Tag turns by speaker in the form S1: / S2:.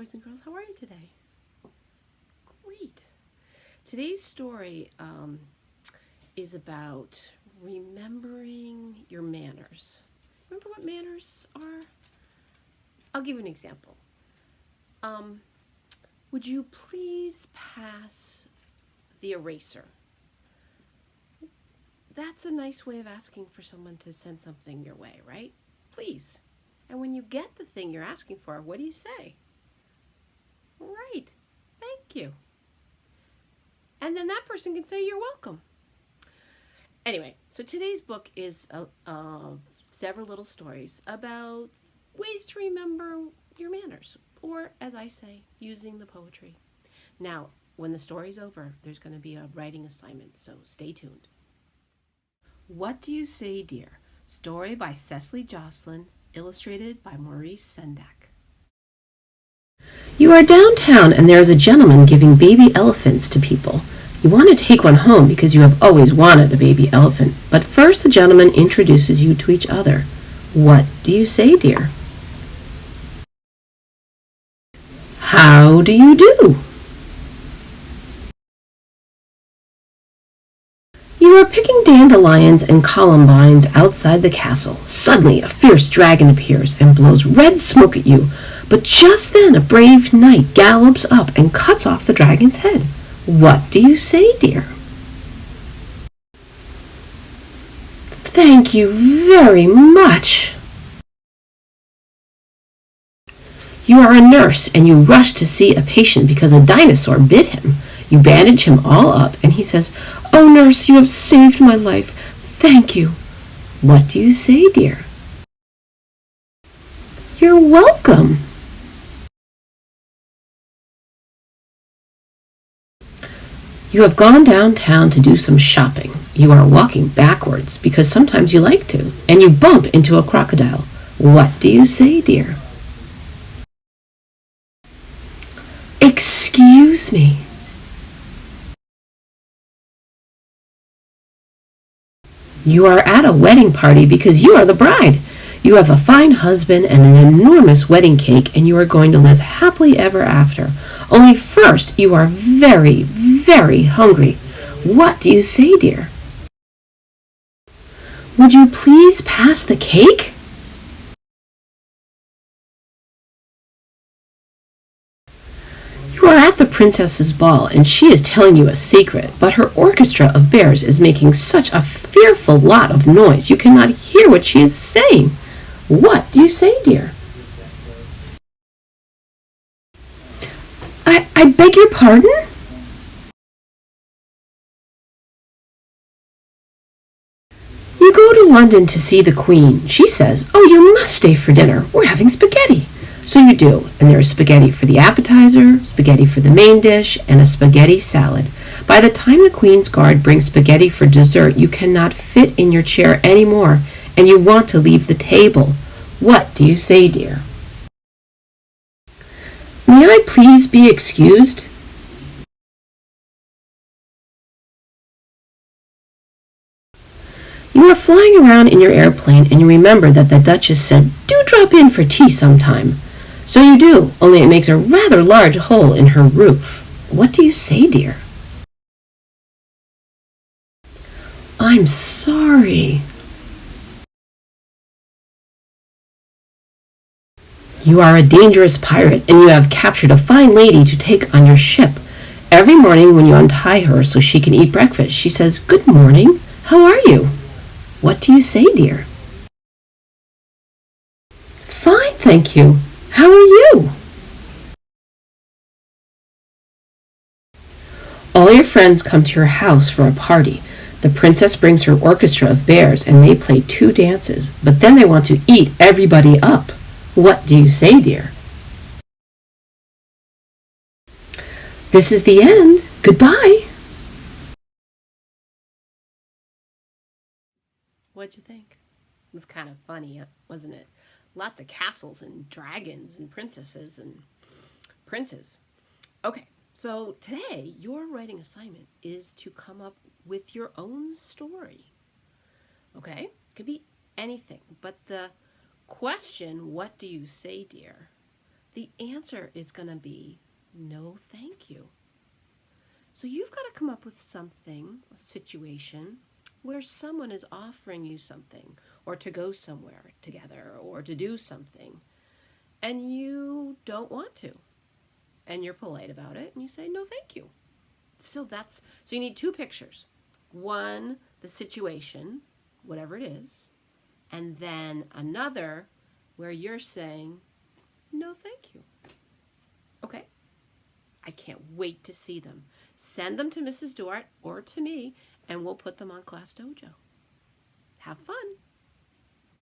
S1: boys and girls. How are you today? Great. Today's story is about remembering your manners. Remember what manners are? I'll give you an example. Um, would you please pass the eraser? That's a nice way of asking for someone to send something your way, right? Please. And when you get the thing you're asking for, what do you say? Right. Thank you. And then that person can say, you're welcome. Anyway, so today's book is several little stories about ways to remember your manners, or as I say, using the poetry. Now, when the story's over, there's going to be a writing assignment, so stay tuned. What Do You Say, Dear? Story by Cecily Jocelyn, illustrated by Maurice Sendak. You are downtown and there is a gentleman giving baby elephants to people. You want to take one home because you have always wanted a baby elephant, but first the gentleman introduces you to each other. What do you say, dear? How do you do? You are picking dandelions and columbines outside the castle. Suddenly a fierce dragon appears and blows red smoke at you, but just then a brave knight gallops up and cuts off the dragon's head. What do you say, dear? Thank you very much. You are a nurse and you rush to see a patient because a dinosaur bit him. You bandage him all up and he says, "Oh, nurse, you have saved my life. Thank you." What do you say, dear? You're welcome. You have gone downtown to do some shopping. You are walking backwards because sometimes you like to, and you bump into a crocodile. What do you say, dear? Excuse me. You are at a wedding party because you are the bride. You have a fine husband and an enormous wedding cake, and you are going to live happily ever after. Only first, you are very, very hungry. What do you say, dear? Would you please pass the cake? You are at the princess's ball, and she is telling you a secret, but her orchestra of bears is making such a fearful lot of noise you cannot hear what she is saying. What do you say, dear? I beg your pardon? You go to London to see the Queen. She says, "Oh, you must stay for dinner. We're having spaghetti." So you do, and there is spaghetti for the appetizer, spaghetti for the main dish, and a spaghetti salad. By the time the Queen's Guard brings spaghetti for dessert, you cannot fit in your chair anymore, and you want to leave the table. What do you say, dear? May I please be excused? You are flying around in your airplane and you remember that the Duchess said, "Do drop in for tea sometime." So you do, only it makes a rather large hole in her roof. What do you say, dear? I'm sorry. You are a dangerous pirate and you have captured a fine lady to take on your ship. Every morning when you untie her so she can eat breakfast, she says, "Good morning. How are you?" What do you say, dear? Fine, thank you. How are you? All your friends come to your house for a party. The princess brings her orchestra of bears and they play 2 dances, but then they want to eat everybody up. What do you say, dear? This is the end. Goodbye. What'd you think? It was kind of funny, wasn't it? Lots of castles and dragons and princesses and princes. Okay, so today your writing assignment is to come up with your own story. Okay? It could be anything, but the question, "What do you say, dear?" the answer is going to be no, thank you. So you've got to come up with something, a situation, where someone is offering you something, or to go somewhere together, or to do something, and you don't want to. And you're polite about it, and you say, no, thank you. So you need two pictures. One, the situation, whatever it is, and then another where you're saying, no, thank you. Okay? I can't wait to see them. Send them to Mrs. Duart or to me, and we'll put them on Class Dojo. Have fun.